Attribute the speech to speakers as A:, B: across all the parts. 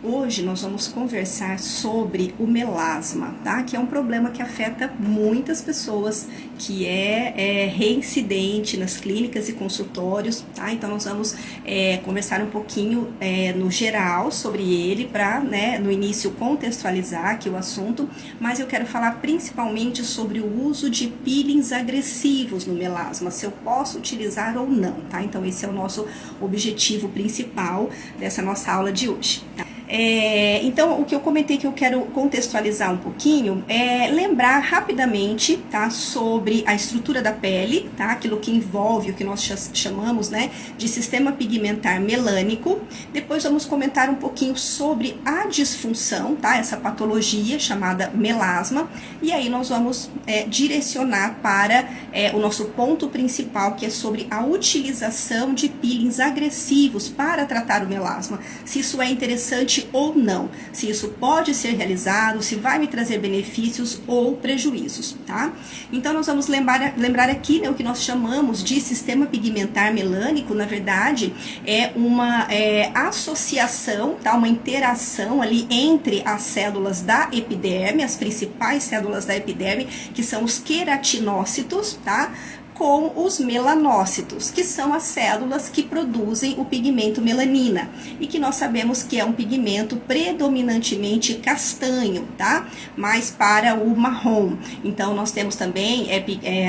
A: Hoje nós vamos conversar sobre o melasma, tá? Que é um problema que afeta muitas pessoas, que é reincidente nas clínicas e consultórios, tá? Então nós vamos conversar um pouquinho no geral sobre ele para, né, no início contextualizar aqui o assunto, mas eu quero falar principalmente sobre o uso de peelings agressivos no melasma, se eu posso utilizar ou não, tá? Então esse é o nosso objetivo principal dessa nossa aula de hoje, tá? Então, o que eu comentei que eu quero contextualizar um pouquinho é lembrar rapidamente, tá, sobre a estrutura da pele, tá, aquilo que envolve o que nós chamamos, né, de sistema pigmentar melânico. Depois vamos comentar um pouquinho sobre a disfunção, tá, essa patologia chamada melasma, e aí nós vamos direcionar para o nosso ponto principal, que é sobre a utilização de peelings agressivos para tratar o melasma, se isso é interessante ou não, se isso pode ser realizado, se vai me trazer benefícios ou prejuízos, tá? Então nós vamos lembrar aqui, né, o que nós chamamos de sistema pigmentar melânico, na verdade é uma associação, tá? Uma interação ali entre as células da epiderme, as principais células da epiderme, que são os queratinócitos, tá? Com os melanócitos, que são as células que produzem o pigmento melanina, e que nós sabemos que é um pigmento predominantemente castanho, tá? Mais para o marrom. Então nós temos também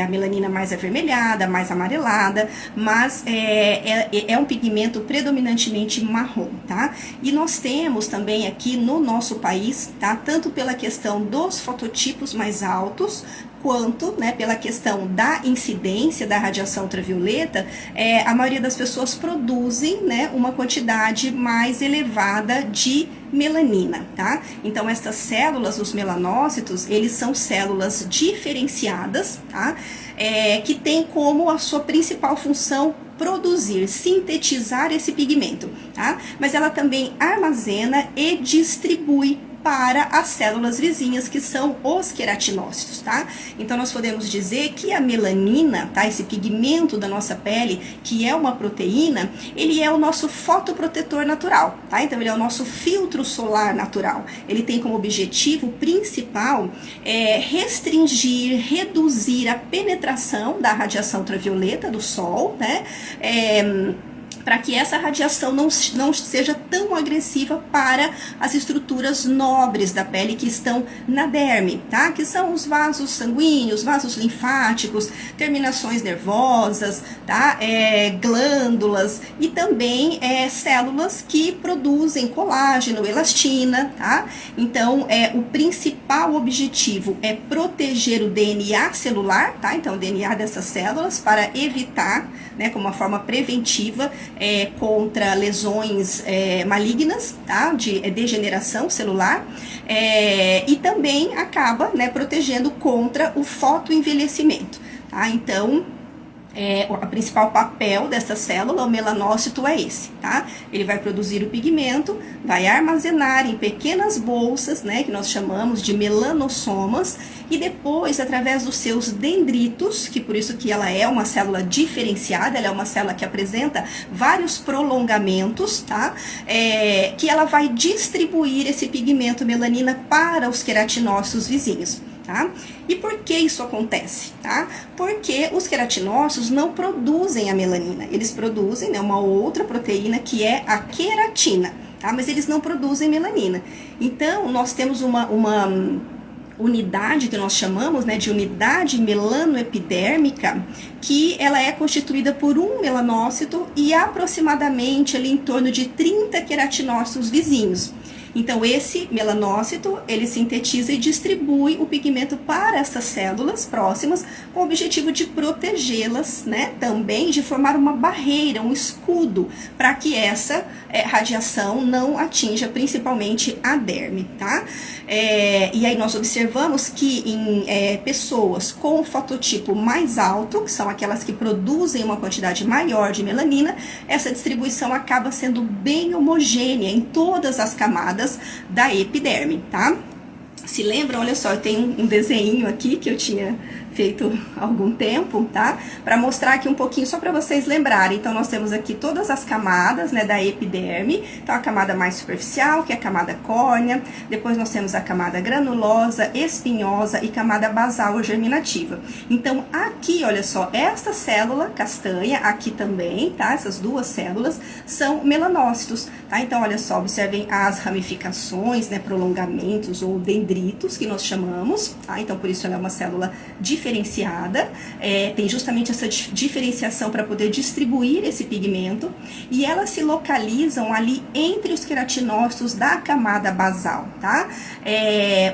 A: a melanina mais avermelhada, mais amarelada, mas é um pigmento predominantemente marrom, tá? E nós temos também aqui no nosso país, tá? Tanto pela questão dos fototipos mais altos, quanto, né, pela questão da incidência da radiação ultravioleta, a maioria das pessoas produzem, né, uma quantidade mais elevada de melanina, tá? Então essas células, os melanócitos, eles são células diferenciadas, tá? Que tem como a sua principal função produzir, sintetizar esse pigmento, tá? Mas ela também armazena e distribui para as células vizinhas, que são os queratinócitos, tá? Então nós podemos dizer que a melanina, tá? Esse pigmento da nossa pele, que é uma proteína, ele é o nosso fotoprotetor natural, tá? Então ele é o nosso filtro solar natural. Ele tem como objetivo principal restringir, reduzir a penetração da radiação ultravioleta do sol, né? Para que essa radiação não seja tão agressiva para as estruturas nobres da pele que estão na derme, tá? Que são os vasos sanguíneos, vasos linfáticos, terminações nervosas, tá? Glândulas e também células que produzem colágeno, elastina, tá? Então, o principal objetivo é proteger o DNA celular, tá? Então, o DNA dessas células para evitar, né, como uma forma preventiva, contra lesões malignas, tá? De degeneração celular, e também acaba, né, protegendo contra o fotoenvelhecimento, tá? Então, o principal papel dessa célula, o melanócito, é esse, tá? Ele vai produzir o pigmento, vai armazenar em pequenas bolsas, né, que nós chamamos de melanossomas, e depois, através dos seus dendritos, que por isso que ela é uma célula diferenciada, ela é uma célula que apresenta vários prolongamentos, tá? Que ela vai distribuir esse pigmento melanina para os queratinócitos vizinhos. Tá? E por que isso acontece? Tá? Porque os queratinócitos não produzem a melanina, eles produzem, né, uma outra proteína que é a queratina, tá? Mas eles não produzem melanina. Então nós temos uma unidade que nós chamamos, né, de unidade melanoepidérmica, que ela é constituída por um melanócito e aproximadamente ali em torno de 30 queratinócitos vizinhos. Então esse melanócito, ele sintetiza e distribui o pigmento para essas células próximas, com o objetivo de protegê-las, né, também de formar uma barreira, um escudo, para que essa radiação não atinja principalmente a derme, tá? E aí nós observamos que em pessoas com fototipo mais alto, que são aquelas que produzem uma quantidade maior de melanina, essa distribuição acaba sendo bem homogênea em todas as camadas da epiderme, tá? Se lembram, olha só, eu tenho um desenho aqui que eu tinha feito há algum tempo, tá? Para mostrar aqui um pouquinho, só para vocês lembrarem. Então, nós temos aqui todas as camadas, né, da epiderme. Então, a camada mais superficial, que é a camada córnea. Depois, nós temos a camada granulosa, espinhosa e camada basal ou germinativa. Então, aqui, olha só, esta célula castanha, aqui também, tá? Essas duas células são melanócitos, tá? Então, olha só, observem as ramificações, né, prolongamentos ou dendritos, que nós chamamos, tá? Então, por isso ela é uma célula diferenciada, tem justamente essa diferenciação para poder distribuir esse pigmento, e elas se localizam ali entre os queratinócitos da camada basal, tá?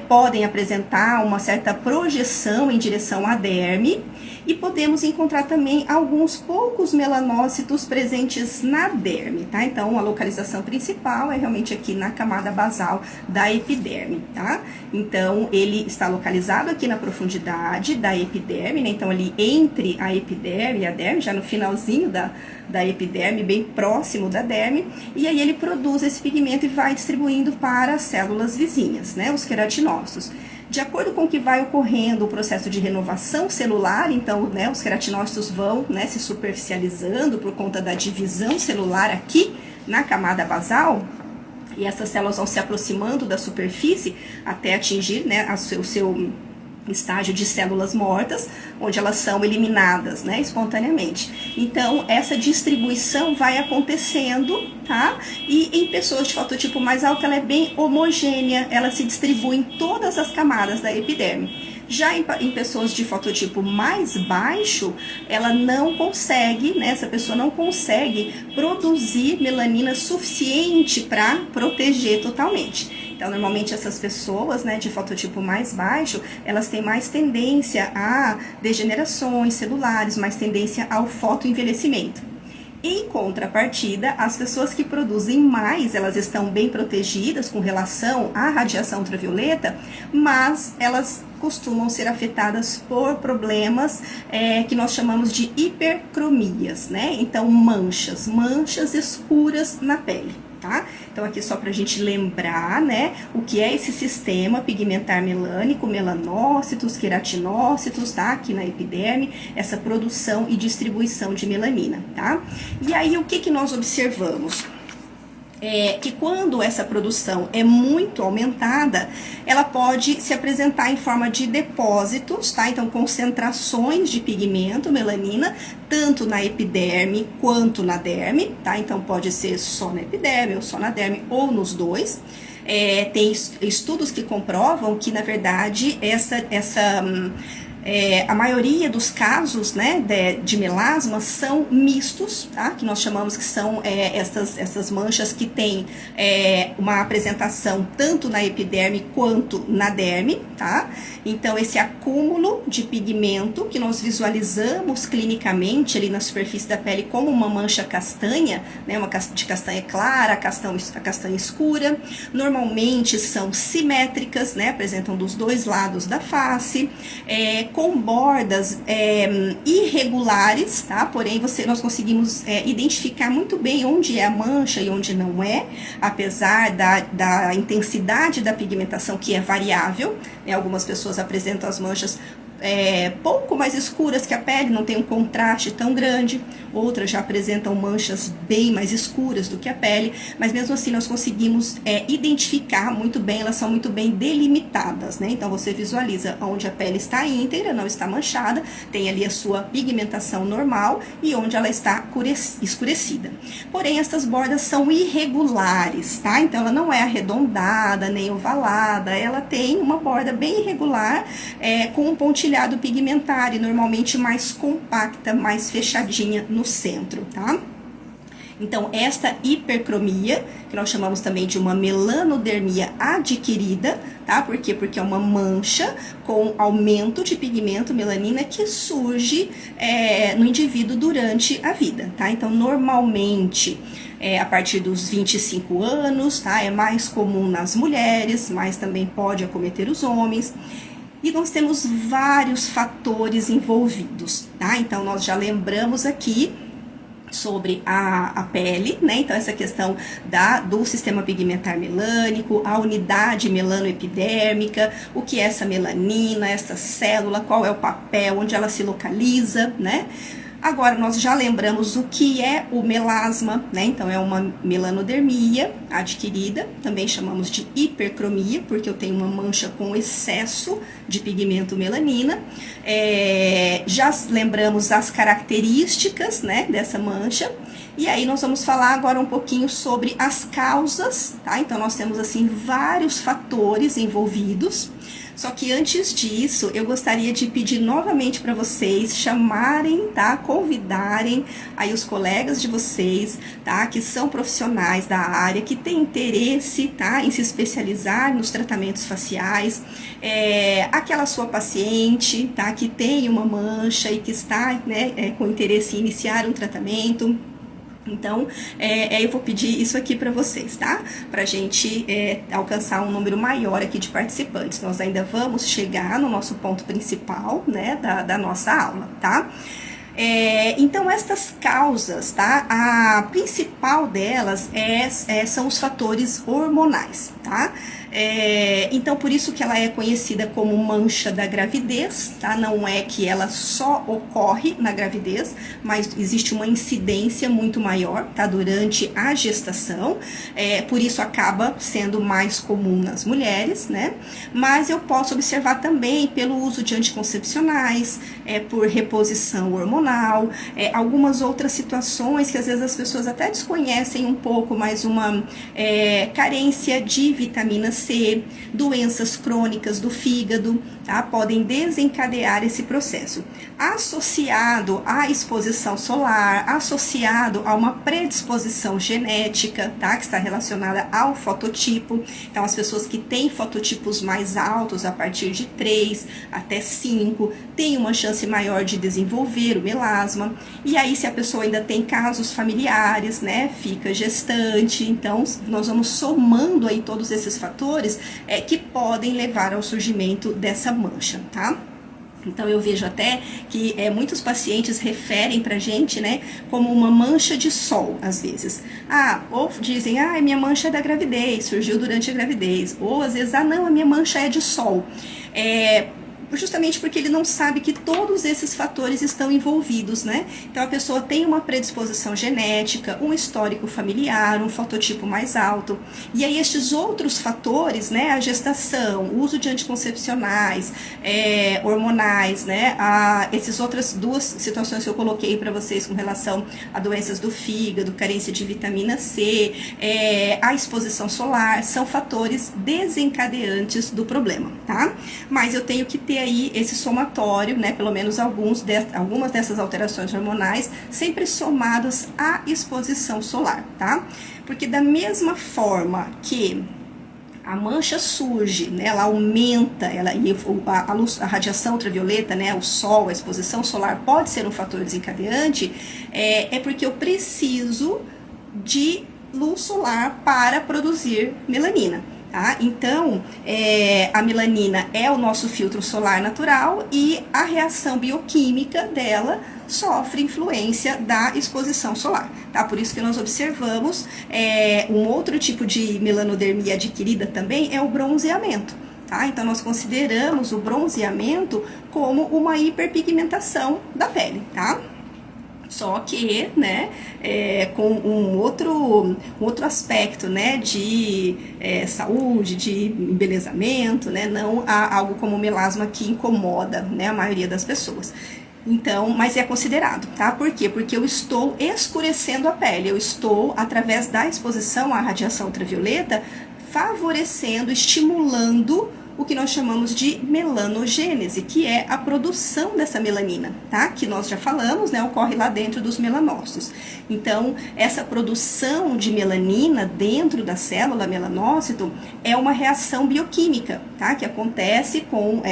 A: Podem apresentar uma certa projeção em direção à derme, e podemos encontrar também alguns poucos melanócitos presentes na derme, tá? Então, a localização principal é realmente aqui na camada basal da epiderme, tá? Então, ele está localizado aqui na profundidade da epiderme, né? Então, ali entre a epiderme e a derme, já no finalzinho da epiderme, bem próximo da derme, e aí ele produz esse pigmento e vai distribuindo para as células vizinhas, né? Os queratinócitos. De acordo com o que vai ocorrendo o processo de renovação celular, então, né, os queratinócitos vão, né, se superficializando por conta da divisão celular aqui na camada basal, e essas células vão se aproximando da superfície até atingir, né, o seu estágio de células mortas, onde elas são eliminadas, né, espontaneamente. Então, essa distribuição vai acontecendo, tá? E em pessoas de fototipo mais alto, ela é bem homogênea, ela se distribui em todas as camadas da epiderme. Já em pessoas de fototipo mais baixo, ela não consegue, né, essa pessoa não consegue produzir melanina suficiente para proteger totalmente. Então, normalmente essas pessoas, né, de fototipo mais baixo, elas têm mais tendência a degenerações celulares, mais tendência ao fotoenvelhecimento. Em contrapartida, as pessoas que produzem mais, elas estão bem protegidas com relação à radiação ultravioleta, mas elas costumam ser afetadas por problemas que nós chamamos de hipercromias, né? Então, manchas escuras na pele. Tá? Então, aqui só pra gente lembrar, né, o que é esse sistema pigmentar melânico, melanócitos, queratinócitos, tá? Aqui na epiderme, essa produção e distribuição de melanina, tá? E aí, o que nós observamos? Que quando essa produção é muito aumentada, ela pode se apresentar em forma de depósitos, tá? Então, concentrações de pigmento, melanina, tanto na epiderme quanto na derme, tá? Então, pode ser só na epiderme, ou só na derme, ou nos dois. Tem estudos que comprovam que, na verdade, a maioria dos casos, né, de melasma são mistos, tá? Que nós chamamos que são essas manchas que têm uma apresentação tanto na epiderme quanto na derme, tá? Então, esse acúmulo de pigmento que nós visualizamos clinicamente ali na superfície da pele como uma mancha castanha, né, de castanha clara, a castanha escura, normalmente são simétricas, né, apresentam dos dois lados da face, com bordas irregulares, tá? Porém, nós conseguimos identificar muito bem onde é a mancha e onde não é, apesar da intensidade da pigmentação, que é variável, né? Algumas pessoas apresentam as manchas pouco mais escuras que a pele, não tem um contraste tão grande, outras já apresentam manchas bem mais escuras do que a pele, mas mesmo assim nós conseguimos identificar muito bem, elas são muito bem delimitadas, né? Então você visualiza onde a pele está íntegra, não está manchada, tem ali a sua pigmentação normal e onde ela está escurecida. Porém, essas bordas são irregulares, tá? Então ela não é arredondada, nem ovalada, ela tem uma borda bem irregular, com um pontilhado pigmentar e normalmente mais compacta, mais fechadinha no centro, tá? Então, esta hipercromia, que nós chamamos também de uma melanodermia adquirida, tá? Por quê? Porque é uma mancha com aumento de pigmento melanina que surge no indivíduo durante a vida, tá? Então, normalmente, a partir dos 25 anos, tá? É mais comum nas mulheres, mas também pode acometer os homens. E nós temos vários fatores envolvidos, tá? Então, nós já lembramos aqui sobre a pele, né? Então essa questão do sistema pigmentar melânico, a unidade melanoepidérmica, o que é essa melanina, essa célula, qual é o papel, onde ela se localiza, né? Agora, nós já lembramos o que é o melasma, né? Então, é uma melanodermia adquirida, também chamamos de hipercromia, porque eu tenho uma mancha com excesso de pigmento melanina. Já lembramos as características, né, dessa mancha. E aí, nós vamos falar agora um pouquinho sobre as causas, tá? Então, nós temos, assim, vários fatores envolvidos. Só que antes disso, eu gostaria de pedir novamente para vocês chamarem, tá? Convidarem aí os colegas de vocês, tá? Que são profissionais da área, que têm interesse, tá? Em se especializar nos tratamentos faciais. Aquela sua paciente, tá? Que tem uma mancha e que está, né, com interesse em iniciar um tratamento. Então, eu vou pedir isso aqui para vocês, tá? Pra gente alcançar um número maior aqui de participantes. Nós ainda vamos chegar no nosso ponto principal, né, da nossa aula, tá? Então, estas causas, tá? A principal delas são os fatores hormonais, tá? Então, por isso que ela é conhecida como mancha da gravidez, tá? Não é que ela só ocorre na gravidez, mas existe uma incidência muito maior, tá? Durante a gestação, por isso acaba sendo mais comum nas mulheres, né? Mas eu posso observar também pelo uso de anticoncepcionais, por reposição hormonal, algumas outras situações que às vezes as pessoas até desconhecem um pouco, mas uma carência de vitamina C, doenças crônicas do fígado, tá? Podem desencadear esse processo. Associado à exposição solar, associado a uma predisposição genética, tá? Que está relacionada ao fototipo. Então, as pessoas que têm fototipos mais altos, a partir de 3 até 5, têm uma chance maior de desenvolver o melasma. E aí, se a pessoa ainda tem casos familiares, né? Fica gestante. Então, nós vamos somando aí todos esses fatores que podem levar ao surgimento dessa mancha, tá? Então, eu vejo até que muitos pacientes referem pra gente, né, como uma mancha de sol, às vezes. Ou dizem, minha mancha é da gravidez, surgiu durante a gravidez. Ou, às vezes, não, a minha mancha é de sol. Justamente porque ele não sabe que todos esses fatores estão envolvidos, né? Então, a pessoa tem uma predisposição genética, um histórico familiar, um fototipo mais alto. E aí, estes outros fatores, né? A gestação, o uso de anticoncepcionais, hormonais, né? Essas outras duas situações que eu coloquei para vocês com relação a doenças do fígado, carência de vitamina C, a exposição solar, são fatores desencadeantes do problema, tá? Mas eu tenho que ter aí esse somatório, né, pelo menos algumas dessas alterações hormonais, sempre somadas à exposição solar, tá? Porque da mesma forma que a mancha surge, né, ela aumenta, a radiação ultravioleta, né, o sol, a exposição solar pode ser um fator desencadeante, porque eu preciso de luz solar para produzir melanina. Tá? Então, a melanina é o nosso filtro solar natural e a reação bioquímica dela sofre influência da exposição solar, tá? Por isso que nós observamos um outro tipo de melanodermia adquirida também é o bronzeamento. Tá? Então, nós consideramos o bronzeamento como uma hiperpigmentação da pele, tá? Só que, né, com um outro aspecto, né, de saúde, de embelezamento, né, não há algo como o melasma que incomoda, né, a maioria das pessoas. Então, mas é considerado, tá? Por quê? Porque eu estou escurecendo a pele, eu estou, através da exposição à radiação ultravioleta, favorecendo, estimulando o que nós chamamos de melanogênese, que é a produção dessa melanina, tá? Que nós já falamos, né? Ocorre lá dentro dos melanócitos. Então, essa produção de melanina dentro da célula melanócito é uma reação bioquímica, tá? Que acontece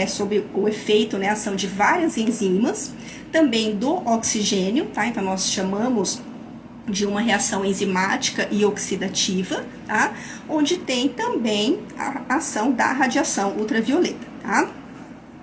A: sob o efeito, né? Ação de várias enzimas, também do oxigênio, tá? Então, nós chamamos de uma reação enzimática e oxidativa, tá? Onde tem também a ação da radiação ultravioleta, tá?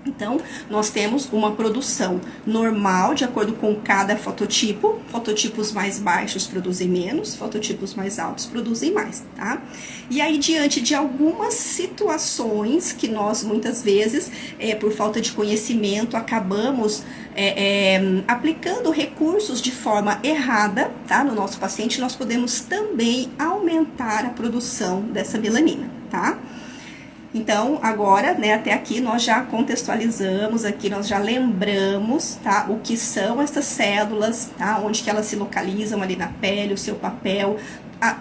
A: Então, nós temos uma produção normal, de acordo com cada fototipo. Fototipos mais baixos produzem menos, fototipos mais altos produzem mais, tá? E aí, diante de algumas situações que nós, muitas vezes, por falta de conhecimento, acabamos aplicando recursos de forma errada, tá? No nosso paciente, nós podemos também aumentar a produção dessa melanina, tá? Então, agora, né, até aqui nós já contextualizamos, aqui nós já lembramos, tá, o que são essas células, tá, onde que elas se localizam ali na pele, o seu papel,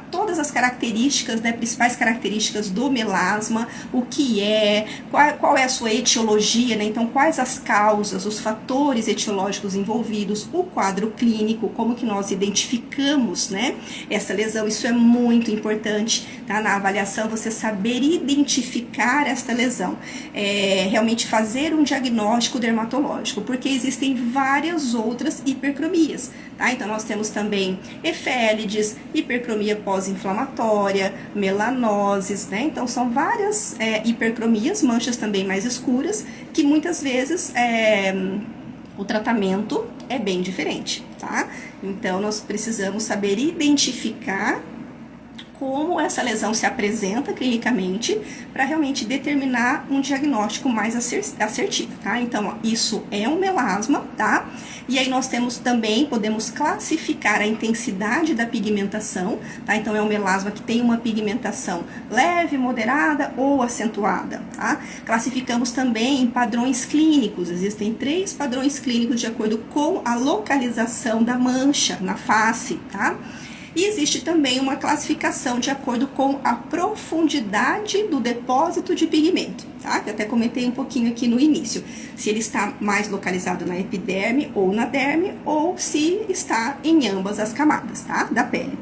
A: todas as características, né, principais características do melasma, o que é, qual é a sua etiologia, né, então quais as causas, os fatores etiológicos envolvidos, o quadro clínico, como que nós identificamos, né, essa lesão. Isso é muito importante, tá, na avaliação, você saber identificar esta lesão, realmente fazer um diagnóstico dermatológico, porque existem várias outras hipercromias, tá, então nós temos também efélides, hipercromia pós-inflamatória, melanoses, né? Então são várias hipercromias, manchas também mais escuras, que muitas vezes o tratamento é bem diferente, tá? Então nós precisamos saber identificar como essa lesão se apresenta clinicamente para realmente determinar um diagnóstico mais assertivo, tá? Então, ó, isso é um melasma, tá? E aí nós temos também, podemos classificar a intensidade da pigmentação, tá? Então, é um melasma que tem uma pigmentação leve, moderada ou acentuada, tá? Classificamos também em padrões clínicos, existem 3 padrões clínicos de acordo com a localização da mancha na face, tá? E existe também uma classificação de acordo com a profundidade do depósito de pigmento, tá? Que eu até comentei um pouquinho aqui no início. Se ele está mais localizado na epiderme ou na derme, ou se está em ambas as camadas, tá? Da pele.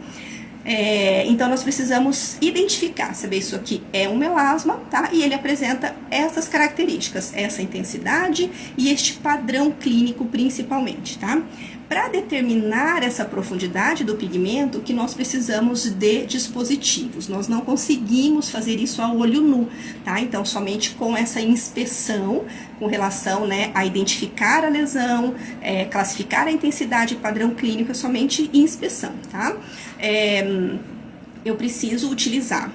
A: Então, nós precisamos identificar, saber isso aqui é um melasma, tá? E ele apresenta essas características, essa intensidade e este padrão clínico principalmente, tá? Para determinar essa profundidade do pigmento, que nós precisamos de dispositivos. Nós não conseguimos fazer isso a olho nu, tá? Então, somente com essa inspeção, com relação, né, a identificar a lesão, classificar a intensidade e padrão clínico, é somente inspeção, tá? Eu preciso utilizar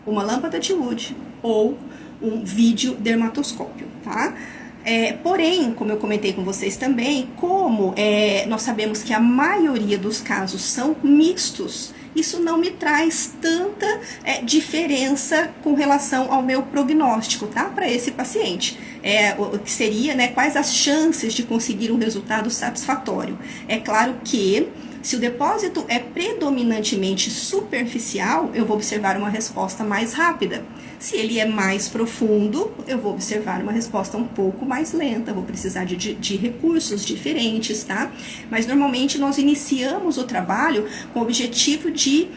A: uma lâmpada de Wood ou um vídeo dermatoscópio, tá? Porém, como eu comentei com vocês também, como nós sabemos que a maioria dos casos são mistos, isso não me traz tanta diferença com relação ao meu prognóstico, tá? Para esse paciente. O que seria, né, quais as chances de conseguir um resultado satisfatório? É claro que se o depósito é predominantemente superficial, eu vou observar uma resposta mais rápida. Se ele é mais profundo, eu vou observar uma resposta um pouco mais lenta, vou precisar de recursos diferentes, tá? Mas normalmente nós iniciamos o trabalho com o objetivo de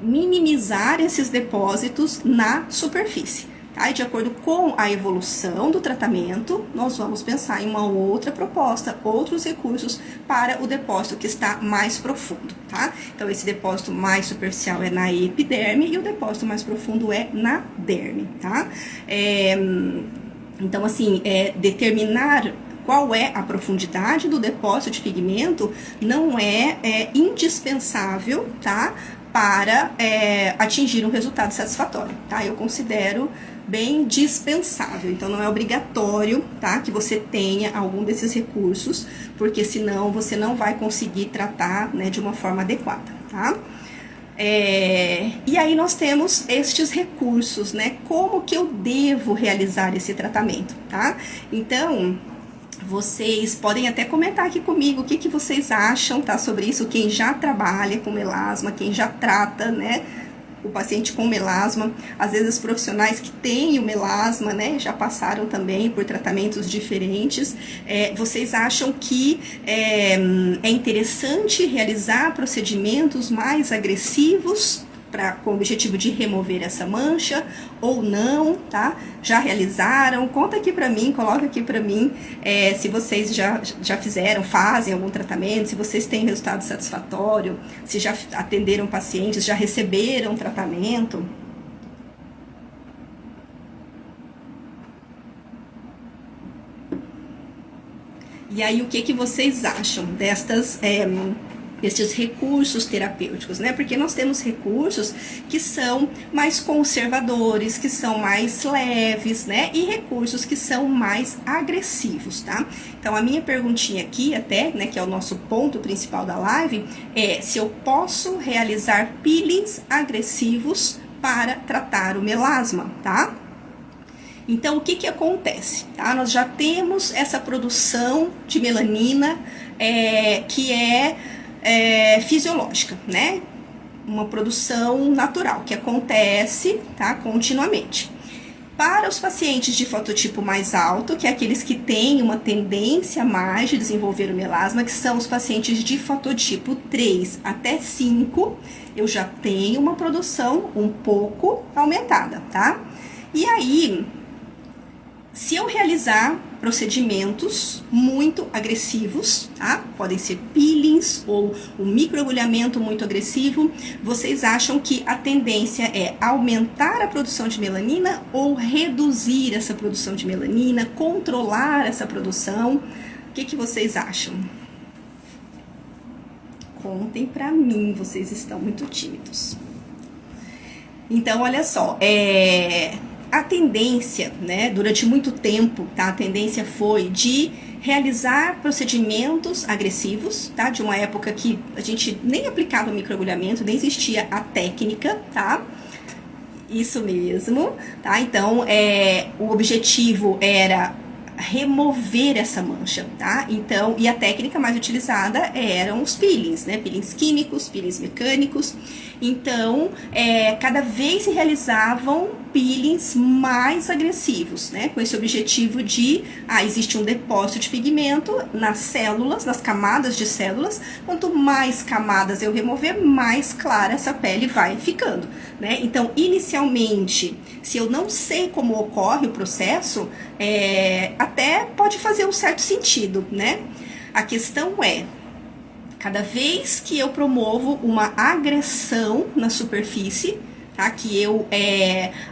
A: minimizar esses depósitos na superfície. Tá? E de acordo com a evolução do tratamento, nós vamos pensar em uma outra proposta, outros recursos para o depósito que está mais profundo, tá? Então, esse depósito mais superficial é na epiderme e o depósito mais profundo é na derme, tá? Então, assim, determinar qual é a profundidade do depósito de pigmento não é indispensável, tá? Para atingir um resultado satisfatório, tá? Eu considero bem dispensável, então não é obrigatório, tá? Que você tenha algum desses recursos, porque senão você não vai conseguir tratar, né, de uma forma adequada, tá? E aí nós temos estes recursos, né? Como que eu devo realizar esse tratamento, tá? Então, vocês podem até comentar aqui comigo o que vocês acham, tá, sobre isso, quem já trabalha com melasma, quem já trata, né, o paciente com melasma. Às vezes os profissionais que têm o melasma, né, já passaram também por tratamentos diferentes. Vocês acham que é interessante realizar procedimentos mais agressivos com o objetivo de remover essa mancha ou não, tá? Já realizaram? Conta aqui pra mim, coloca aqui pra mim se vocês já fizeram, fazem algum tratamento, se vocês têm resultado satisfatório, se já atenderam pacientes, já receberam tratamento. E aí, o que que vocês acham destes recursos terapêuticos, né? Porque nós temos recursos que são mais conservadores, que são mais leves, né? E recursos que são mais agressivos, tá? Então, a minha perguntinha aqui, até, né, que é o nosso ponto principal da live, é se eu posso realizar peelings agressivos para tratar o melasma, tá? Então, o que que acontece? Tá? Nós já temos essa produção de melanina que é fisiológica, né? Uma produção natural que acontece, tá, continuamente. Para os pacientes de fototipo mais alto, que é aqueles que têm uma tendência mais de desenvolver o melasma, que são os pacientes de fototipo 3 até 5, eu já tenho uma produção um pouco aumentada, tá? E aí, se eu realizar procedimentos muito agressivos, tá? Podem ser peelings ou um microagulhamento muito agressivo, vocês acham que a tendência é aumentar a produção de melanina ou reduzir essa produção de melanina, controlar essa produção? O que que vocês acham? Contem pra mim, vocês estão muito tímidos. Então, olha só, a tendência, né, durante muito tempo, tá, a tendência foi de realizar procedimentos agressivos, tá, de uma época que a gente nem aplicava microagulhamento, nem existia a técnica, tá, isso mesmo, tá, então, o objetivo era remover essa mancha, tá? Então, e a técnica mais utilizada eram os peelings, né? Peelings químicos, peelings mecânicos. Então, cada vez se realizavam peelings mais agressivos, né? Com esse objetivo de, existe um depósito de pigmento nas células, nas camadas de células. Quanto mais camadas eu remover, mais clara essa pele vai ficando, né? Então, inicialmente, se eu não sei como ocorre o processo, até pode fazer um certo sentido, né? A questão é, cada vez que eu promovo uma agressão na superfície, tá? Que eu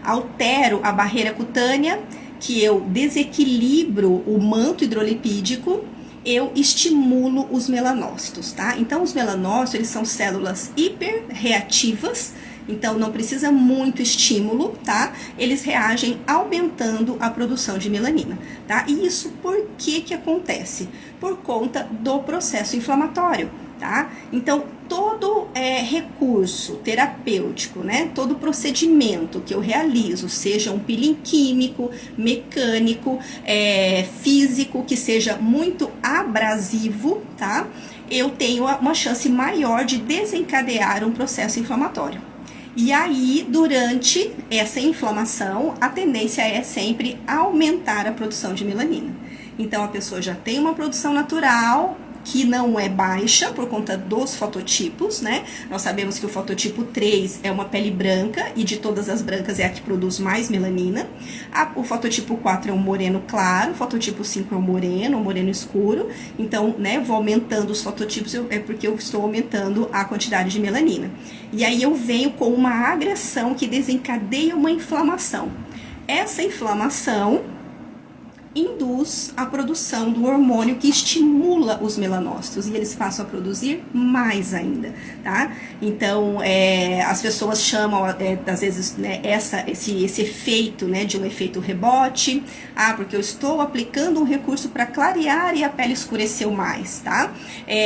A: altero a barreira cutânea, que eu desequilibro o manto hidrolipídico, eu estimulo os melanócitos, tá? Então, os melanócitos, eles são células hiperreativas, então não precisa muito estímulo, tá? Eles reagem aumentando a produção de melanina, tá? E isso por que que acontece? Por conta do processo inflamatório, tá? Então, todo recurso terapêutico, né? Todo procedimento que eu realizo, seja um peeling químico, mecânico, físico, que seja muito abrasivo, tá? Eu tenho uma chance maior de desencadear um processo inflamatório. E aí, durante essa inflamação, a tendência é sempre aumentar a produção de melanina. Então, a pessoa já tem uma produção natural, que não é baixa por conta dos fototipos, né? Nós sabemos que o fototipo 3 é uma pele branca e de todas as brancas é a que produz mais melanina. O fototipo 4 é um moreno claro, o fototipo 5 é um moreno escuro. Então, né, eu vou aumentando os fototipos, é porque eu estou aumentando a quantidade de melanina. E aí eu venho com uma agressão que desencadeia uma inflamação. Essa inflamação induz a produção do hormônio que estimula os melanócitos e eles passam a produzir mais ainda, tá? Então, as pessoas chamam, às vezes, né, esse efeito, né, de um efeito rebote, porque eu estou aplicando um recurso para clarear e a pele escureceu mais, tá?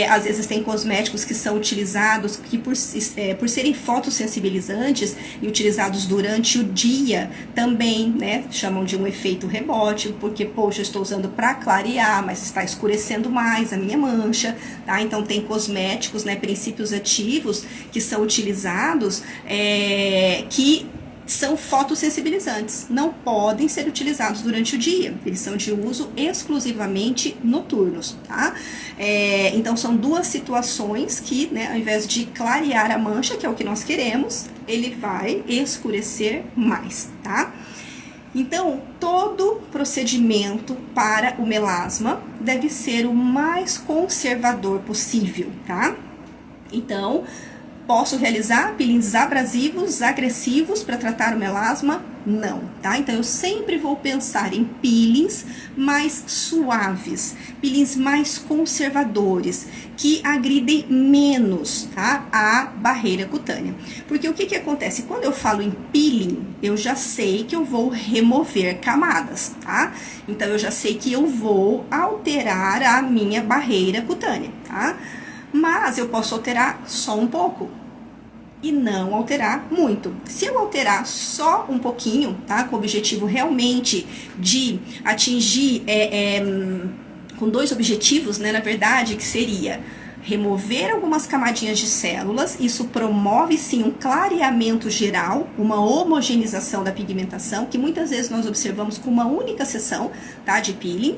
A: Às vezes tem cosméticos que são utilizados, que por serem fotossensibilizantes e utilizados durante o dia, também, né, chamam de um efeito rebote, porque poxa, eu estou usando para clarear, mas está escurecendo mais a minha mancha, tá? Então, tem cosméticos, né, princípios ativos que são utilizados, que são fotossensibilizantes, não podem ser utilizados durante o dia, eles são de uso exclusivamente noturnos, tá? Então, são duas situações que, né, ao invés de clarear a mancha, que é o que nós queremos, ele vai escurecer mais, tá? Então, todo procedimento para o melasma deve ser o mais conservador possível, tá? Então, Posso realizar peelings abrasivos, agressivos para tratar o melasma? Não, tá? Então, eu sempre vou pensar em peelings mais suaves, peelings mais conservadores, que agridem menos, tá, a barreira cutânea. Porque o que acontece? Quando eu falo em peeling, eu já sei que eu vou remover camadas, tá? Então, eu já sei que eu vou alterar a minha barreira cutânea, tá? Mas eu posso alterar só um pouco e não alterar muito. Se eu alterar só um pouquinho, tá? Com o objetivo realmente de atingir, com dois objetivos, né? Na verdade, que seria remover algumas camadinhas de células, isso promove sim um clareamento geral, uma homogeneização da pigmentação, que muitas vezes nós observamos com uma única sessão, tá, de peeling,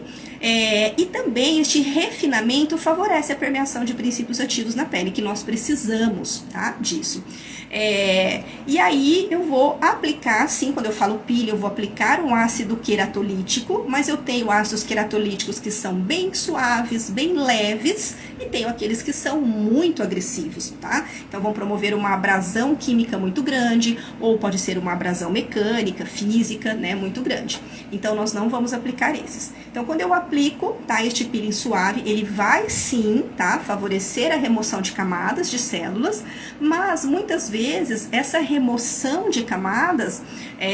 A: e também este refinamento favorece a permeação de princípios ativos na pele, que nós precisamos, tá, disso. E aí eu vou aplicar, sim, quando eu falo peeling, eu vou aplicar um ácido queratolítico, mas eu tenho ácidos queratolíticos que são bem suaves, bem leves, e tenho aqueles que são muito agressivos, tá? Então vão promover uma abrasão química muito grande, ou pode ser uma abrasão mecânica, física, né, muito grande. Então nós não vamos aplicar esses. Então quando eu aplico, tá, este peeling suave, ele vai sim, tá, favorecer a remoção de camadas de células, mas muitas vezes essa remoção de camadas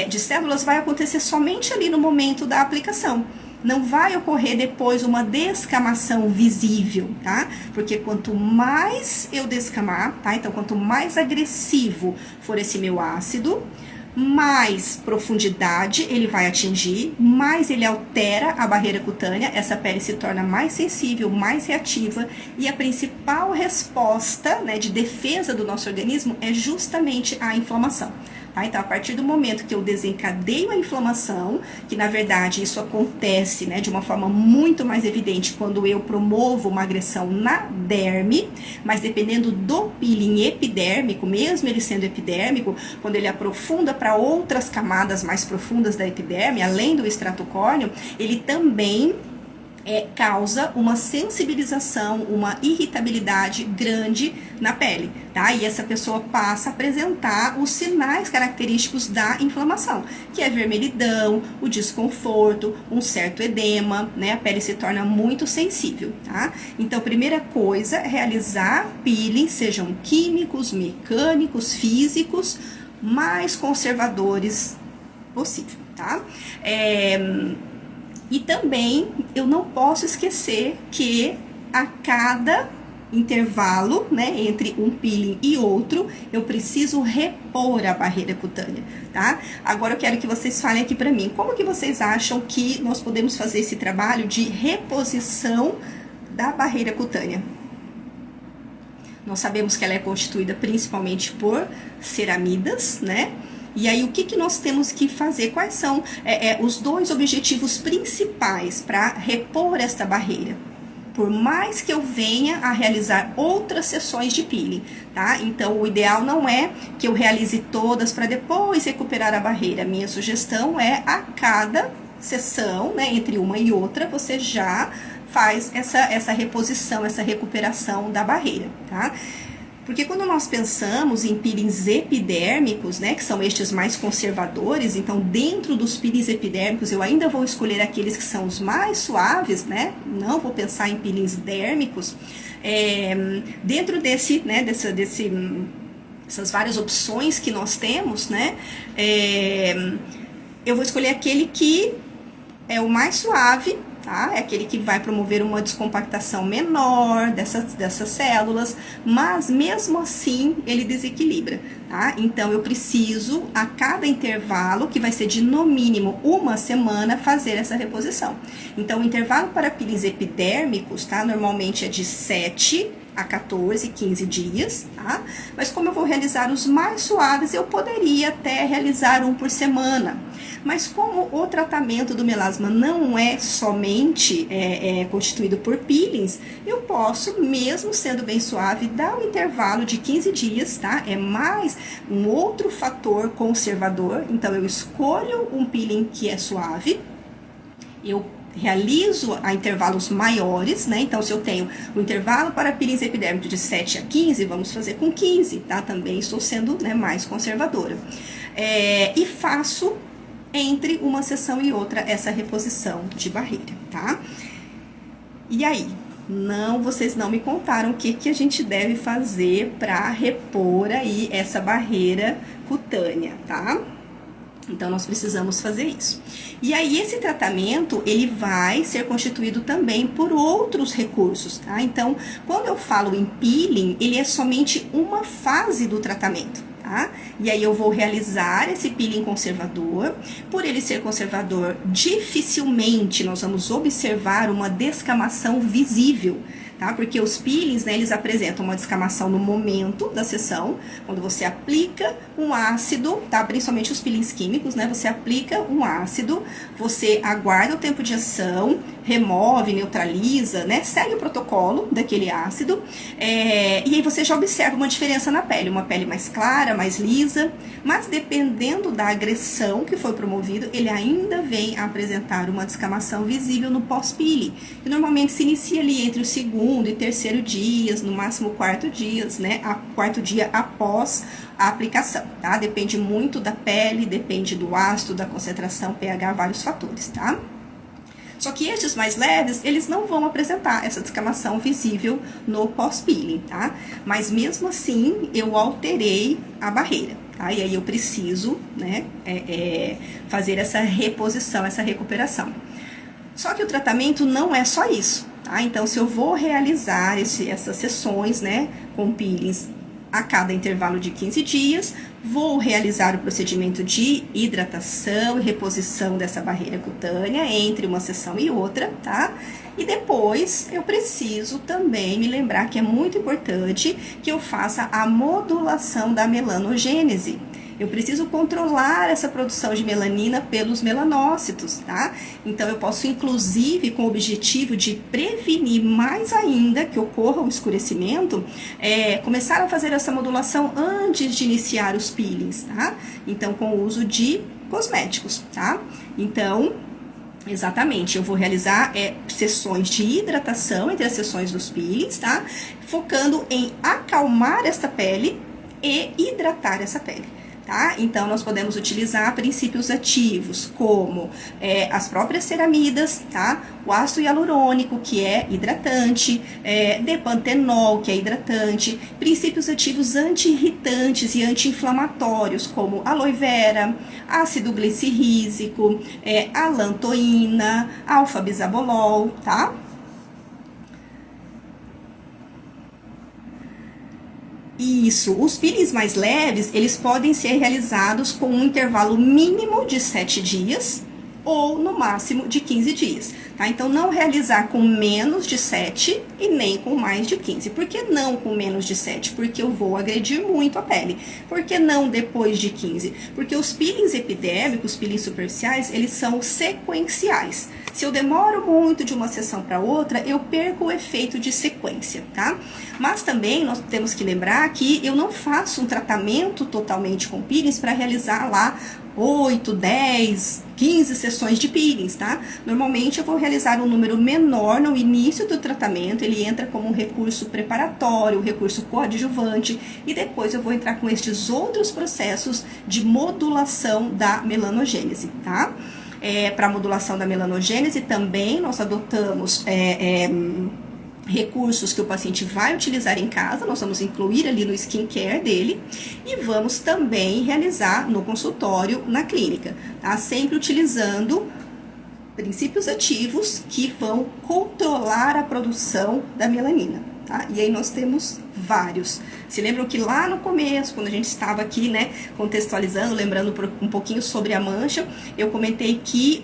A: de células vai acontecer somente ali no momento da aplicação. Não vai ocorrer depois uma descamação visível, tá? Porque quanto mais eu descamar, tá? Então, quanto mais agressivo for esse meu ácido, mais profundidade ele vai atingir, mais ele altera a barreira cutânea, essa pele se torna mais sensível, mais reativa, e a principal resposta, né, de defesa do nosso organismo é justamente a inflamação. Tá? Então, a partir do momento que eu desencadeio a inflamação, que na verdade isso acontece, né, de uma forma muito mais evidente quando eu promovo uma agressão na derme, mas dependendo do peeling epidérmico, mesmo ele sendo epidérmico, quando ele aprofunda para outras camadas mais profundas da epiderme, além do estrato córneo, ele também causa uma sensibilização, uma irritabilidade grande na pele, tá? E essa pessoa passa a apresentar os sinais característicos da inflamação, que é vermelhidão, o desconforto, um certo edema, né? A pele se torna muito sensível, tá? Então, primeira coisa, realizar peeling, sejam químicos, mecânicos, físicos, mais conservadores possível, tá? E também eu não posso esquecer que a cada intervalo, né, entre um peeling e outro, eu preciso repor a barreira cutânea, tá? Agora eu quero que vocês falem aqui pra mim, como que vocês acham que nós podemos fazer esse trabalho de reposição da barreira cutânea? Nós sabemos que ela é constituída principalmente por ceramidas, né? E aí, o que nós temos que fazer? Quais são os dois objetivos principais para repor esta barreira? Por mais que eu venha a realizar outras sessões de peeling, tá? Então, o ideal não é que eu realize todas para depois recuperar a barreira. Minha sugestão é, a cada sessão, né, entre uma e outra, você já faz essa reposição, essa recuperação da barreira, tá? Porque quando nós pensamos em peelings epidérmicos, né, que são estes mais conservadores, então dentro dos peelings epidérmicos eu ainda vou escolher aqueles que são os mais suaves, né, não vou pensar em peelings dérmicos, dentro né, essas várias opções que nós temos, né, eu vou escolher aquele que é o mais suave, tá? É aquele que vai promover uma descompactação menor dessas células, mas mesmo assim ele desequilibra, tá? Então eu preciso, a cada intervalo, que vai ser de no mínimo uma semana, fazer essa reposição. Então o intervalo para peelings epidérmicos, tá? Normalmente é de 7 a 14, 15 dias, tá? Mas como eu vou realizar os mais suaves, eu poderia até realizar um por semana. Mas como o tratamento do melasma não é somente constituído por peelings, eu posso, mesmo sendo bem suave, dar um intervalo de 15 dias, tá? É mais um outro fator conservador. Então, eu escolho um peeling que é suave, eu realizo a intervalos maiores, né? Então, se eu tenho o intervalo para peelings epidérmicos de 7 a 15, vamos fazer com 15, tá? Também estou sendo, né, mais conservadora. E faço entre uma sessão e outra essa reposição de barreira, tá? E aí, vocês não me contaram o que a gente deve fazer para repor aí essa barreira cutânea, tá? Então, nós precisamos fazer isso. E aí, esse tratamento, ele vai ser constituído também por outros recursos, tá? Então, quando eu falo em peeling, ele é somente uma fase do tratamento, tá? E aí, eu vou realizar esse peeling conservador. Por ele ser conservador, dificilmente nós vamos observar uma descamação visível, tá? Porque os peelings, né, eles apresentam uma descamação no momento da sessão, quando você aplica um ácido, tá? Principalmente os peelings químicos, né? Você aplica um ácido, você aguarda o tempo de ação, remove, neutraliza, né? Segue o protocolo daquele ácido, e aí você já observa uma diferença na pele, uma pele mais clara, mais lisa, mas dependendo da agressão que foi promovido, ele ainda vem a apresentar uma descamação visível no pós-peeling, que normalmente se inicia ali entre o segundo e terceiro dias, no máximo quarto dias, né? Quarto dia após a aplicação, tá? Depende muito da pele, depende do ácido, da concentração, pH, vários fatores, tá? Só que estes mais leves, eles não vão apresentar essa descamação visível no pós-peeling, tá? Mas mesmo assim, eu alterei a barreira, tá? E aí eu preciso, né, fazer essa reposição, essa recuperação. Só que o tratamento não é só isso, tá? Então, se eu vou realizar essas sessões, né, com peelings a cada intervalo de 15 dias, vou realizar o procedimento de hidratação e reposição dessa barreira cutânea entre uma sessão e outra, tá? E depois eu preciso também me lembrar que é muito importante que eu faça a modulação da melanogênese. Eu preciso controlar essa produção de melanina pelos melanócitos, tá? Então, eu posso, inclusive, com o objetivo de prevenir mais ainda que ocorra o escurecimento, começar a fazer essa modulação antes de iniciar os peelings, tá? Então, com o uso de cosméticos, tá? Então, exatamente, eu vou realizar sessões de hidratação entre as sessões dos peelings, tá? Focando em acalmar esta pele e hidratar essa pele. Tá? Então, nós podemos utilizar princípios ativos, como as próprias ceramidas, tá? O ácido hialurônico, que é hidratante, depantenol, que é hidratante, princípios ativos anti-irritantes e anti-inflamatórios, como aloe vera, ácido glicirrícico, alantoína, alfa-bisabolol, tá? Isso, os peelings mais leves, eles podem ser realizados com um intervalo mínimo de 7 dias ou no máximo de 15 dias, tá? Então, não realizar com menos de 7 e nem com mais de 15. Por que não com menos de 7? Porque eu vou agredir muito a pele. Por que não depois de 15? Porque os peelings epidérmicos, os peelings superficiais, eles são sequenciais. Se eu demoro muito de uma sessão para outra, eu perco o efeito de sequência, tá? Mas também nós temos que lembrar que eu não faço um tratamento totalmente com peelings para realizar lá 8, 10, 15 sessões de peelings, tá? Normalmente eu vou realizar um número menor no início do tratamento, ele entra como um recurso preparatório, um recurso coadjuvante, e depois eu vou entrar com estes outros processos de modulação da melanogênese, tá? Para modulação da melanogênese também nós adotamos recursos que o paciente vai utilizar em casa, nós vamos incluir ali no skincare dele e vamos também realizar no consultório, na clínica, tá? Sempre utilizando princípios ativos que vão controlar a produção da melanina, tá? E aí nós temos vários. Se lembram que lá no começo, quando a gente estava aqui, né, contextualizando, lembrando um pouquinho sobre a mancha, eu comentei que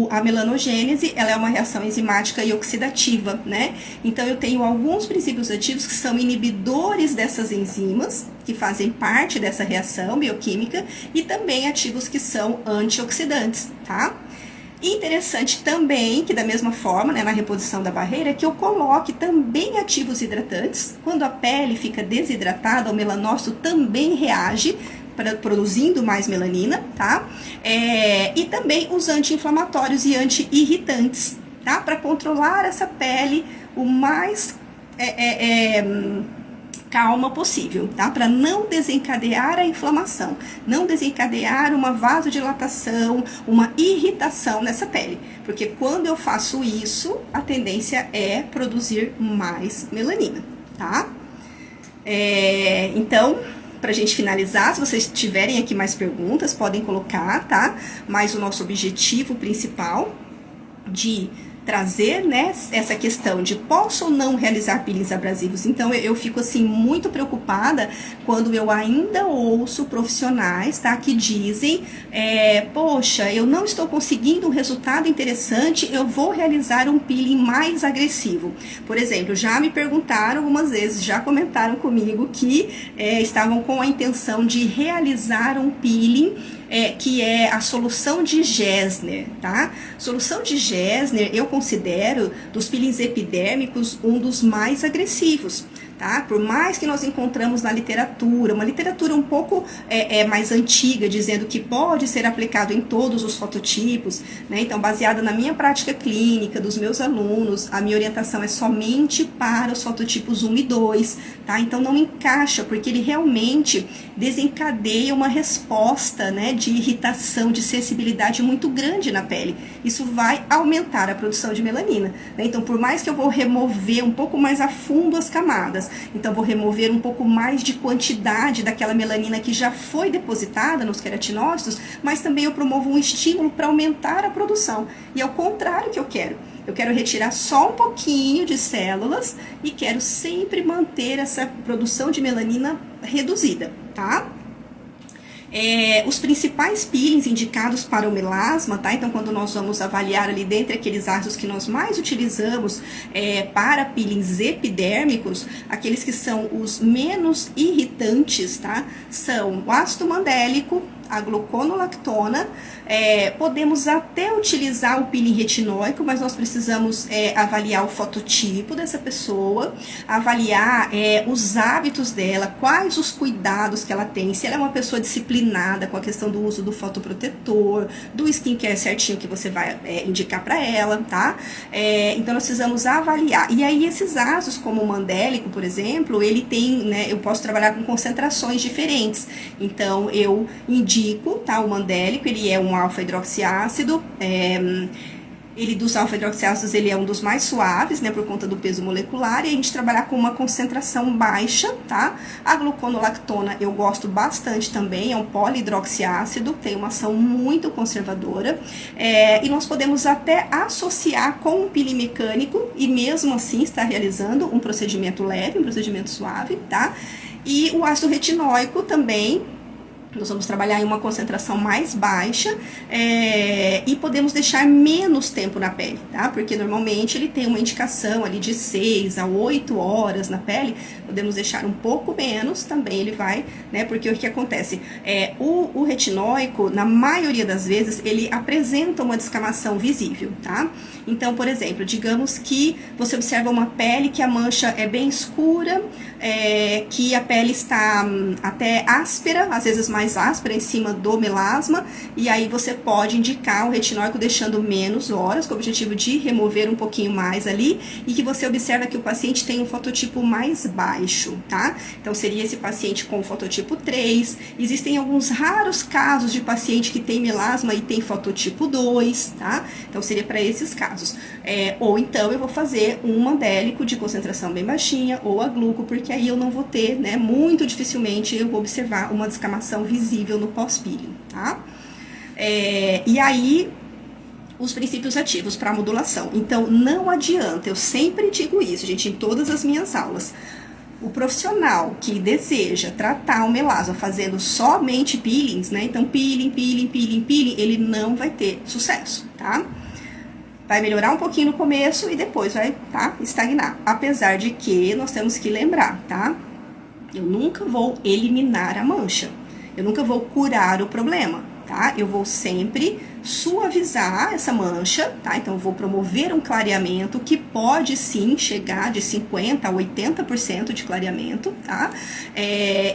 A: a melanogênese, ela é uma reação enzimática e oxidativa, né? Então, eu tenho alguns princípios ativos que são inibidores dessas enzimas, que fazem parte dessa reação bioquímica, e também ativos que são antioxidantes, tá? Interessante também que da mesma forma, né, na reposição da barreira, que eu coloque também ativos hidratantes. Quando a pele fica desidratada, o melanócito também reage, produzindo mais melanina, tá? E também os anti-inflamatórios e anti-irritantes, tá? Para controlar essa pele o mais calma possível, tá? Para não desencadear a inflamação, não desencadear uma vasodilatação, uma irritação nessa pele, porque quando eu faço isso, a tendência é produzir mais melanina, tá? Então, pra gente finalizar, se vocês tiverem aqui mais perguntas, podem colocar, tá? Mas o nosso objetivo principal de trazer, né, essa questão de posso ou não realizar peelings abrasivos. Então, eu fico, assim, muito preocupada quando eu ainda ouço profissionais, tá, que dizem, poxa, eu não estou conseguindo um resultado interessante, eu vou realizar um peeling mais agressivo. Por exemplo, já me perguntaram algumas vezes, já comentaram comigo que estavam com a intenção de realizar um peeling que é a solução de Gesner, tá? Solução de Gesner, eu considero, dos peelings epidérmicos, um dos mais agressivos, tá? Por mais que nós encontramos na literatura, uma literatura um pouco mais antiga, dizendo que pode ser aplicado em todos os fototipos, né? Então, baseada na minha prática clínica, dos meus alunos, a minha orientação é somente para os fototipos 1 e 2, tá? Então, não encaixa, porque ele realmente desencadeia uma resposta, né, de irritação, de sensibilidade muito grande na pele. Isso vai aumentar a produção de melanina, né? Então, por mais que eu vou remover um pouco mais a fundo as camadas, então vou remover um pouco mais de quantidade daquela melanina que já foi depositada nos queratinócitos, mas também eu promovo um estímulo para aumentar a produção. E é o contrário que eu quero. Eu quero retirar só um pouquinho de células e quero sempre manter essa produção de melanina reduzida, tá? Os principais peelings indicados para o melasma, tá? Então, quando nós vamos avaliar ali dentre aqueles ácidos que nós mais utilizamos para peelings epidérmicos, aqueles que são os menos irritantes, tá? São o ácido mandélico, a gluconolactona, podemos até utilizar o peeling retinóico, mas nós precisamos avaliar o fototipo dessa pessoa, avaliar os hábitos dela, quais os cuidados que ela tem, se ela é uma pessoa disciplinada com a questão do uso do fotoprotetor, do skincare certinho que você vai indicar para ela, tá? Então nós precisamos avaliar. E aí esses ácidos, como o mandélico, por exemplo, ele tem, né, eu posso trabalhar com concentrações diferentes. Então eu indico, tá, o mandélico, ele é um alfa-hidroxiácido, ele dos alfa-hidroxiácidos, ele é um dos mais suaves, né, por conta do peso molecular, e a gente trabalhar com uma concentração baixa, tá? A gluconolactona eu gosto bastante também, é um polihidroxiácido, tem uma ação muito conservadora, e nós podemos até associar com um peeling mecânico, e mesmo assim estar realizando um procedimento leve, um procedimento suave, tá? E o ácido retinóico também, nós vamos trabalhar em uma concentração mais baixa e podemos deixar menos tempo na pele, tá? Porque normalmente ele tem uma indicação ali de 6 a 8 horas na pele, podemos deixar um pouco menos, também ele vai, né? Porque o que acontece? O retinóico, na maioria das vezes, ele apresenta uma descamação visível, tá? Então, por exemplo, digamos que você observa uma pele que a mancha é bem escura, que a pele está até áspera, às vezes mais áspera em cima do melasma, e aí você pode indicar o retinóico deixando menos horas, com o objetivo de remover um pouquinho mais ali, e que você observa que o paciente tem um fototipo mais baixo, tá? Então seria esse paciente com fototipo 3, existem alguns raros casos de paciente que tem melasma e tem fototipo 2, tá? Então seria para esses casos. Ou então eu vou fazer um mandélico de concentração bem baixinha, ou a gluco, porque aí eu não vou ter, né, muito dificilmente eu vou observar uma descamação visível no pós-peeling, tá? E aí, os princípios ativos para modulação. Então, não adianta, eu sempre digo isso, gente, em todas as minhas aulas. O profissional que deseja tratar o melasma fazendo somente peelings, né? Então, peeling, ele não vai ter sucesso, tá? Vai melhorar um pouquinho no começo e depois vai, tá, estagnar. Apesar de que nós temos que lembrar, tá? Eu nunca vou eliminar a mancha. Eu nunca vou curar o problema, tá? Eu vou sempre suavizar essa mancha, tá? Então, eu vou promover um clareamento que pode, sim, chegar de 50% a 80% de clareamento, tá?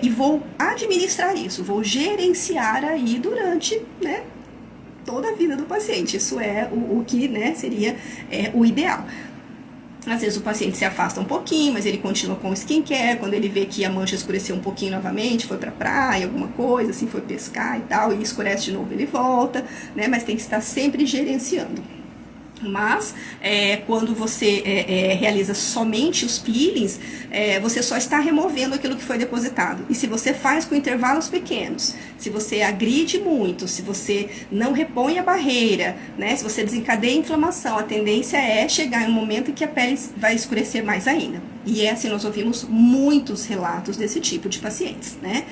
A: E vou administrar isso, vou gerenciar aí durante, né, toda a vida do paciente. Isso é o que, né, seria o ideal. Às vezes o paciente se afasta um pouquinho, mas ele continua com o skincare. Quando ele vê que a mancha escureceu um pouquinho novamente, foi pra praia, alguma coisa, assim, foi pescar e tal, e escurece de novo, ele volta, né? Mas tem que estar sempre gerenciando. Mas quando você realiza somente os peelings, você só está removendo aquilo que foi depositado. E se você faz com intervalos pequenos, se você agride muito, se você não repõe a barreira, né, se você desencadeia a inflamação, a tendência é chegar em um momento em que a pele vai escurecer mais ainda. E assim, nós ouvimos muitos relatos desse tipo de pacientes, né?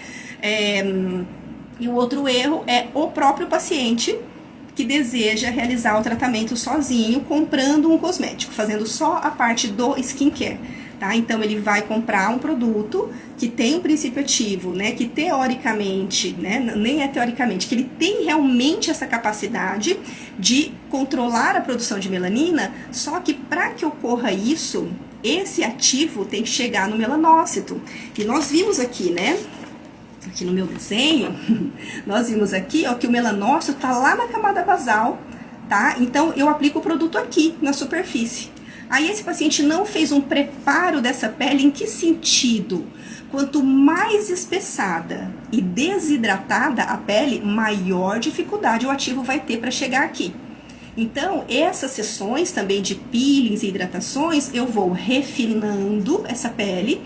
A: E o outro erro é o próprio paciente que deseja realizar o tratamento sozinho, comprando um cosmético, fazendo só a parte do skincare, tá? Então, ele vai comprar um produto que tem um princípio ativo, né? Que teoricamente, né? Nem é teoricamente, que ele tem realmente essa capacidade de controlar a produção de melanina, só que para que ocorra isso, esse ativo tem que chegar no melanócito. E nós vimos aqui, né? Aqui no meu desenho, nós vimos aqui, ó, que o melanócito tá lá na camada basal, tá? Então, eu aplico o produto aqui, na superfície. Aí, esse paciente não fez um preparo dessa pele, em que sentido? Quanto mais espessada e desidratada a pele, maior dificuldade o ativo vai ter para chegar aqui. Então, essas sessões também de peelings e hidratações, eu vou refinando essa pele,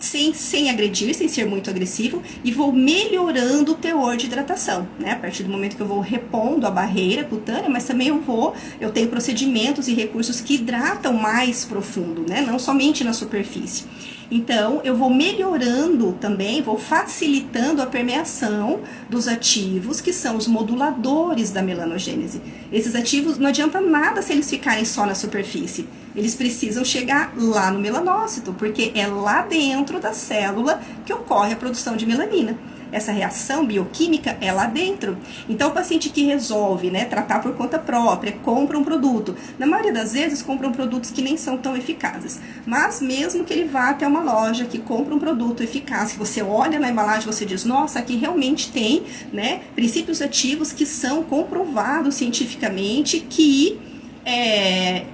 A: sem agredir, sem ser muito agressivo, e vou melhorando o teor de hidratação, né? A partir do momento que eu vou repondo a barreira cutânea, mas também eu tenho procedimentos e recursos que hidratam mais profundo, né? Não somente na superfície. Então, eu vou melhorando também, vou facilitando a permeação dos ativos, que são os moduladores da melanogênese. Esses ativos, não adianta nada se eles ficarem só na superfície. Eles precisam chegar lá no melanócito, porque é lá dentro da célula que ocorre a produção de melanina. Essa reação bioquímica é lá dentro. Então, o paciente que resolve, né, tratar por conta própria, compra um produto. Na maioria das vezes, compram produtos que nem são tão eficazes. Mas mesmo que ele vá até uma loja que compra um produto eficaz, que você olha na embalagem, você diz, nossa, aqui realmente tem, né, princípios ativos que são comprovados cientificamente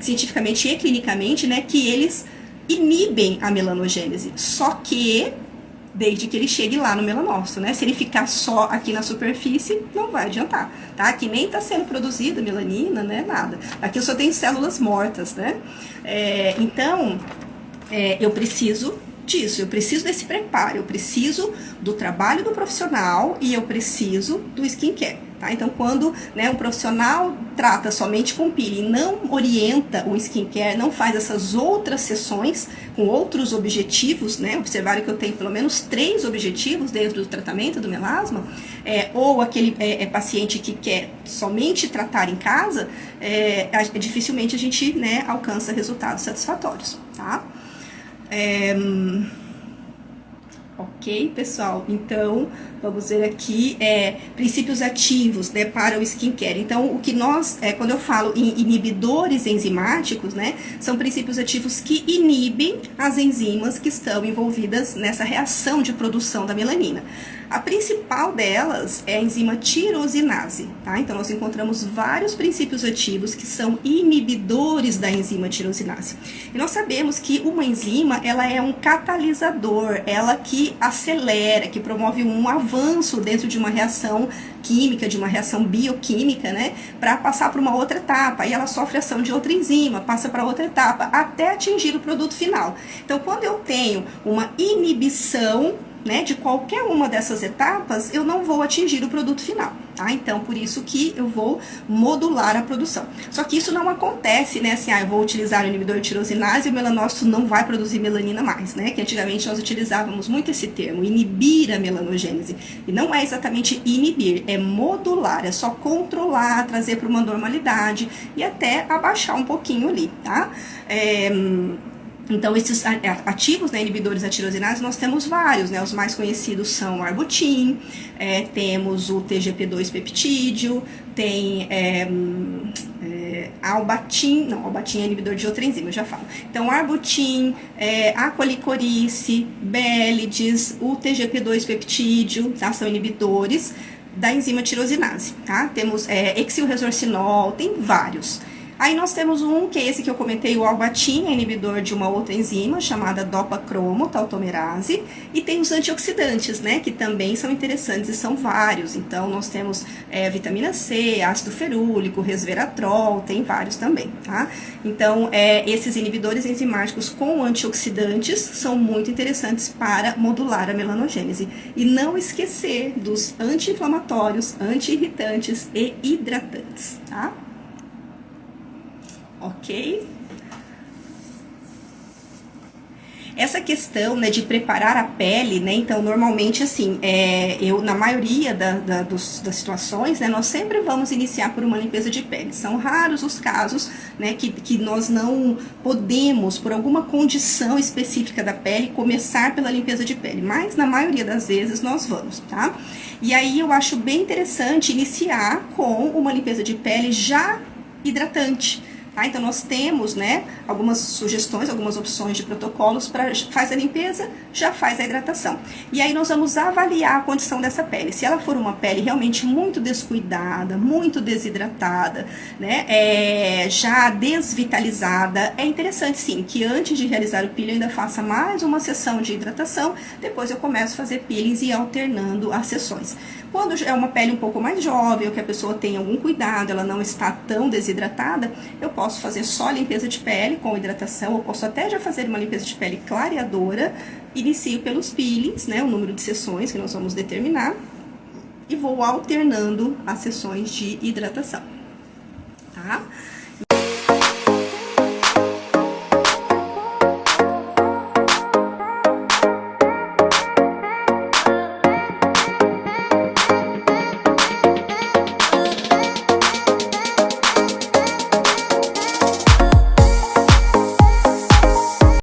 A: cientificamente e clinicamente, né, que eles inibem a melanogênese. Só que desde que ele chegue lá no melanócito, né? Se ele ficar só aqui na superfície, não vai adiantar, tá? Aqui nem tá sendo produzida melanina, né? Nada. Aqui eu só tenho células mortas, né? Então, eu preciso disso, eu preciso desse preparo, eu preciso do trabalho do profissional e eu preciso do skincare. Tá? Então, quando, né, um profissional trata somente com peeling, não orienta o skincare, não faz essas outras sessões com outros objetivos, né? Observaram que eu tenho pelo menos 3 objetivos dentro do tratamento do melasma, ou aquele paciente que quer somente tratar em casa, dificilmente a gente, né, alcança resultados satisfatórios, tá? Ok, pessoal? Então, vamos ver aqui, princípios ativos, né, para o skincare. Então, o que nós, quando eu falo em inibidores enzimáticos, né, são princípios ativos que inibem as enzimas que estão envolvidas nessa reação de produção da melanina. A principal delas é a enzima tirosinase, tá? Então, nós encontramos vários princípios ativos que são inibidores da enzima tirosinase. E nós sabemos que uma enzima, ela é um catalisador, ela que acelera, que promove um avanço dentro de uma reação química, de uma reação bioquímica, né? Para passar para uma outra etapa. E ela sofre ação de outra enzima, passa para outra etapa, até atingir o produto final. Então, quando eu tenho uma inibição, né, de qualquer uma dessas etapas, eu não vou atingir o produto final, tá? Então, por isso que eu vou modular a produção. Só que isso não acontece, né, assim, eu vou utilizar o inibidor de tirosinase e o melanócito não vai produzir melanina mais, né? Que antigamente nós utilizávamos muito esse termo, inibir a melanogênese. E não é exatamente inibir, é modular, é só controlar, trazer para uma normalidade e até abaixar um pouquinho ali, tá? Então, esses ativos, né, inibidores da tirosinase, nós temos vários, né? Os mais conhecidos são o arbutin, temos o TGP2 peptídeo, tem albatin é inibidor de outra enzima, eu já falo. Então, arbutin, acolicorice, bélides, o TGP2 peptídeo, tá? São inibidores. da enzima tirosinase, tá? Temos exilresorcinol, tem vários. Aí nós temos um, que é esse que eu comentei, o albatin, inibidor de uma outra enzima chamada dopa-cromo-tautomerase, e tem os antioxidantes, né, que também são interessantes e são vários. Então nós temos vitamina C, ácido ferúlico, resveratrol, tem vários também, tá? Então esses inibidores enzimáticos com antioxidantes são muito interessantes para modular a melanogênese. E não esquecer dos anti-inflamatórios, anti-irritantes e hidratantes, tá? Ok? Essa questão, né, de preparar a pele, né, então normalmente assim, na maioria das situações, né, nós sempre vamos iniciar por uma limpeza de pele. São raros os casos, né, que nós não podemos, por alguma condição específica da pele, começar pela limpeza de pele, mas na maioria das vezes nós vamos, tá? E aí eu acho bem interessante iniciar com uma limpeza de pele já hidratante. Tá? Então nós temos, né, algumas sugestões, algumas opções de protocolos para faz a limpeza, já faz a hidratação. E aí nós vamos avaliar a condição dessa pele. Se ela for uma pele realmente muito descuidada, muito desidratada, né, já desvitalizada, é interessante sim que antes de realizar o peeling eu ainda faça mais uma sessão de hidratação, depois eu começo a fazer peelings e ir alternando as sessões. Quando é uma pele um pouco mais jovem, ou que a pessoa tem algum cuidado, ela não está tão desidratada, eu posso fazer só limpeza de pele com hidratação, eu posso até já fazer uma limpeza de pele clareadora, inicio pelos peelings, né, o número de sessões que nós vamos determinar, e vou alternando as sessões de hidratação, tá?